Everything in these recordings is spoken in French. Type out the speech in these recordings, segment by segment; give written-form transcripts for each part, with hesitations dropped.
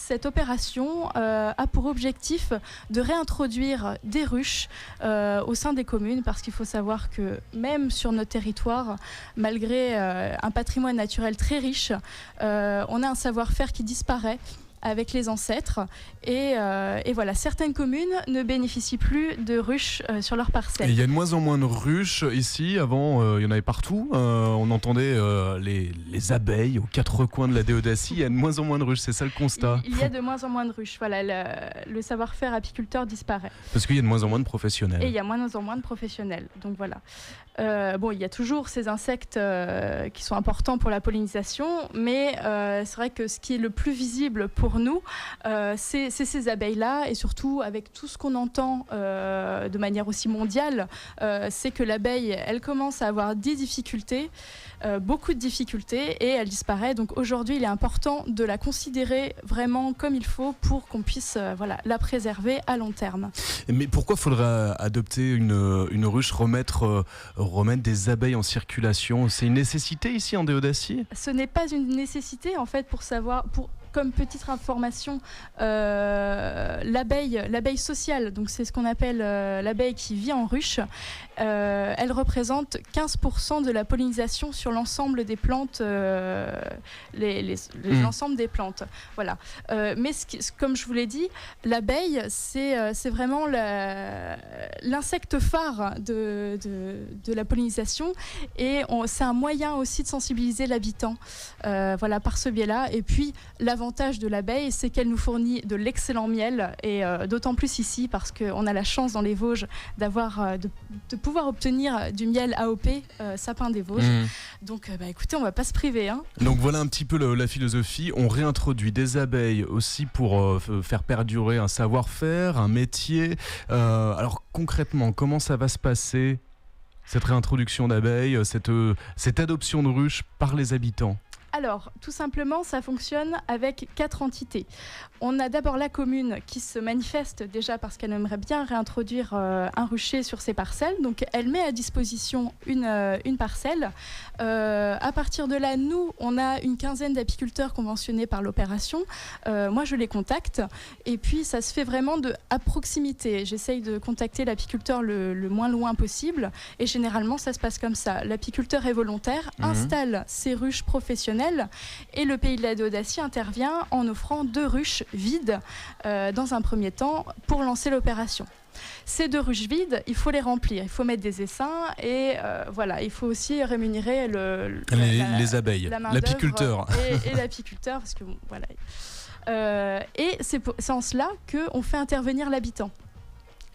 cette opération a pour objectif de réintroduire des ruches au sein des communes, parce qu'il faut savoir que même sur notre territoire, malgré un patrimoine naturel très riche, on a un savoir-faire qui disparaît avec les ancêtres et voilà, certaines communes ne bénéficient plus de ruches sur leurs parcelles. Il y a de moins en moins de ruches ici. Avant, il y en avait partout. On entendait les abeilles aux quatre coins de la Déodacie. Il y a de moins en moins de ruches, c'est ça le constat. Il y a de moins en moins de ruches. Voilà, le savoir-faire apiculteur disparaît. Parce qu'il y a de moins en moins de professionnels. Et il y a moins en moins de professionnels. Donc voilà. Bon, il y a toujours ces insectes qui sont importants pour la pollinisation, mais c'est vrai que ce qui est le plus visible pour nous, c'est ces abeilles-là, et surtout avec tout ce qu'on entend de manière aussi mondiale, c'est que l'abeille, elle commence à avoir des difficultés, beaucoup de difficultés, et elle disparaît. Donc aujourd'hui, il est important de la considérer vraiment comme il faut pour qu'on puisse la préserver à long terme. Mais pourquoi faudrait adopter une ruche, remettre des abeilles en circulation? C'est une nécessité ici en Déodacie? Ce n'est pas une nécessité, en fait, comme petite information, l'abeille sociale, donc c'est ce qu'on appelle l'abeille qui vit en ruche, elle représente 15% de la pollinisation sur l'ensemble des plantes, l'ensemble des plantes. Voilà. Mais comme je vous l'ai dit, l'abeille, c'est vraiment l'insecte phare de la pollinisation, et c'est un moyen aussi de sensibiliser l'habitant par ce biais-là. Et puis l'avantage de l'abeille, c'est qu'elle nous fournit de l'excellent miel, et d'autant plus ici parce qu'on a la chance dans les Vosges de pouvoir obtenir du miel AOP, sapin des Vosges. Donc écoutez, on va pas se priver. Donc voilà un petit peu la philosophie. On réintroduit des abeilles aussi pour faire perdurer un savoir-faire, un métier. Alors concrètement, comment ça va se passer, cette réintroduction d'abeilles, cette adoption de ruches par les habitants? Alors, tout simplement, ça fonctionne avec 4 entités. On a d'abord la commune qui se manifeste déjà parce qu'elle aimerait bien réintroduire un rucher sur ses parcelles. Donc, elle met à disposition une parcelle. À partir de là, nous, on a une quinzaine d'apiculteurs conventionnés par l'opération. Moi, je les contacte. Et puis, ça se fait vraiment à proximité. J'essaye de contacter l'apiculteur le moins loin possible. Et généralement, ça se passe comme ça. L'apiculteur est volontaire, installe ses ruches professionnelles, et le Pays de la Déodacie intervient en offrant 2 ruches vides dans un premier temps pour lancer l'opération. Ces 2 ruches vides, il faut les remplir, il faut mettre des essaims, et il faut aussi rémunérer les abeilles, l'apiculteur et l'apiculteur, parce que et c'est en cela qu'on fait intervenir l'habitant.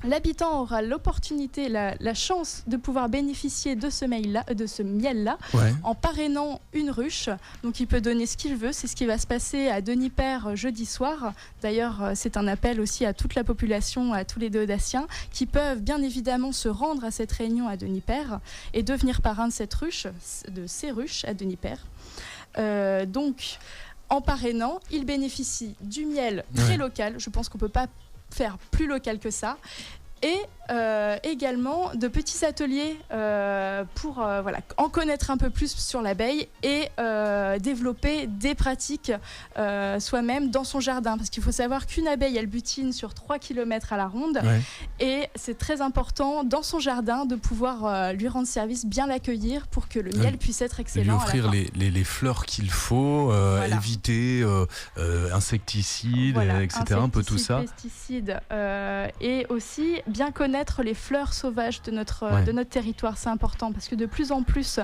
L'habitant aura l'opportunité, la chance de pouvoir bénéficier de ce miel-là, en parrainant une ruche. Donc il peut donner ce qu'il veut. C'est ce qui va se passer à Denipaire jeudi soir. D'ailleurs, c'est un appel aussi à toute la population, à tous les Déodaciens, qui peuvent bien évidemment se rendre à cette réunion à Denipaire et devenir parrain de ces ruches à Denipaire. Donc, en parrainant, ils bénéficient du miel très local. Je pense qu'on ne peut pas faire plus local que ça, et également de petits ateliers pour en connaître un peu plus sur l'abeille et développer des pratiques soi-même dans son jardin, parce qu'il faut savoir qu'une abeille, elle butine sur 3 km à la ronde, et c'est très important dans son jardin de pouvoir lui rendre service, bien l'accueillir pour que le miel puisse être excellent. Lui offrir les fleurs qu'il faut, éviter insecticides, etc. Un peu tout ça. Pesticides, et aussi bien connaître les fleurs sauvages de notre territoire. C'est important parce que de plus en plus,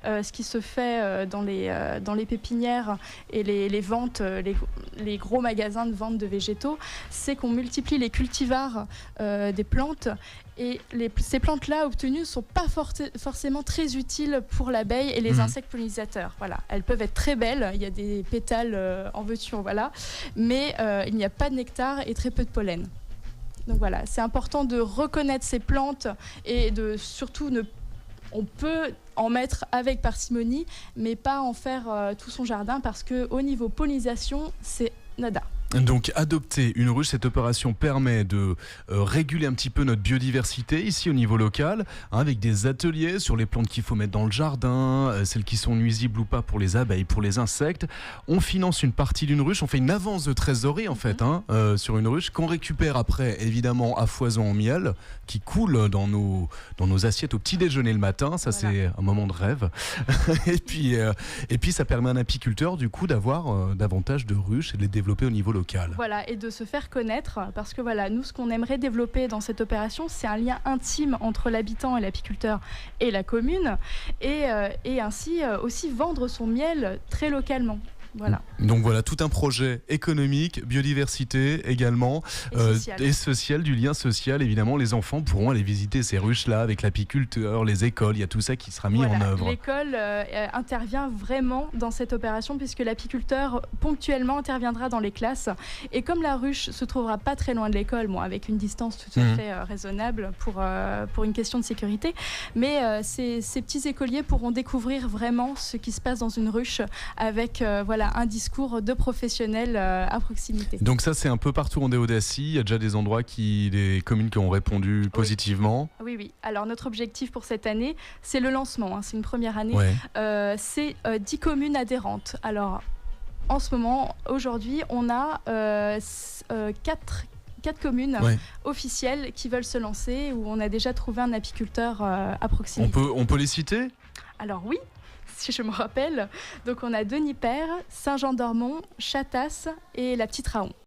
ce qui se fait dans les pépinières et les ventes, les gros magasins de vente de végétaux, c'est qu'on multiplie les cultivars des plantes. Et ces plantes-là obtenues ne sont pas forcément très utiles pour l'abeille et les insectes pollinisateurs. Voilà. Elles peuvent être très belles, il y a des pétales en veux-tu, mais il n'y a pas de nectar et très peu de pollen. Donc voilà, c'est important de reconnaître ces plantes et de surtout on peut en mettre avec parcimonie, mais pas en faire tout son jardin, parce qu'au niveau pollinisation, c'est nada. Donc adopter une ruche, cette opération permet de réguler un petit peu notre biodiversité ici au niveau local, hein, avec des ateliers sur les plantes qu'il faut mettre dans le jardin, celles qui sont nuisibles ou pas pour les abeilles, pour les insectes. On finance une partie d'une ruche, on fait une avance de trésorerie en fait sur une ruche qu'on récupère après évidemment à foison en miel qui coule dans nos assiettes au petit déjeuner le matin. Ça c'est un moment de rêve. et puis ça permet à un apiculteur du coup d'avoir davantage de ruches et de les développer au niveau local. Voilà, et de se faire connaître, parce que voilà, nous, ce qu'on aimerait développer dans cette opération, c'est un lien intime entre l'habitant et l'apiculteur et la commune, et ainsi aussi vendre son miel très localement. Voilà. Donc voilà, tout un projet économique, biodiversité également, et social, du lien social. Évidemment, les enfants pourront aller visiter ces ruches-là avec l'apiculteur, les écoles, il y a tout ça qui sera mis en œuvre. L'école intervient vraiment dans cette opération puisque l'apiculteur ponctuellement interviendra dans les classes. Et comme la ruche se trouvera pas très loin de l'école, bon, avec une distance tout à fait raisonnable pour une question de sécurité, mais ces petits écoliers pourront découvrir vraiment ce qui se passe dans une ruche avec un discours de professionnels à proximité. Donc ça, c'est un peu partout en Déodacie. Il y a déjà des endroits, des communes qui ont répondu positivement. Oui. Alors notre objectif pour cette année, c'est le lancement. C'est une première année. C'est 10 communes adhérentes. Alors en ce moment, aujourd'hui, on a 4 communes officielles qui veulent se lancer, où on a déjà trouvé un apiculteur à proximité. On peut les citer ? Alors oui, si je me rappelle. Donc on a Denipaire, Saint-Jean-d'Ormont, Chatasse et la Petite Raon.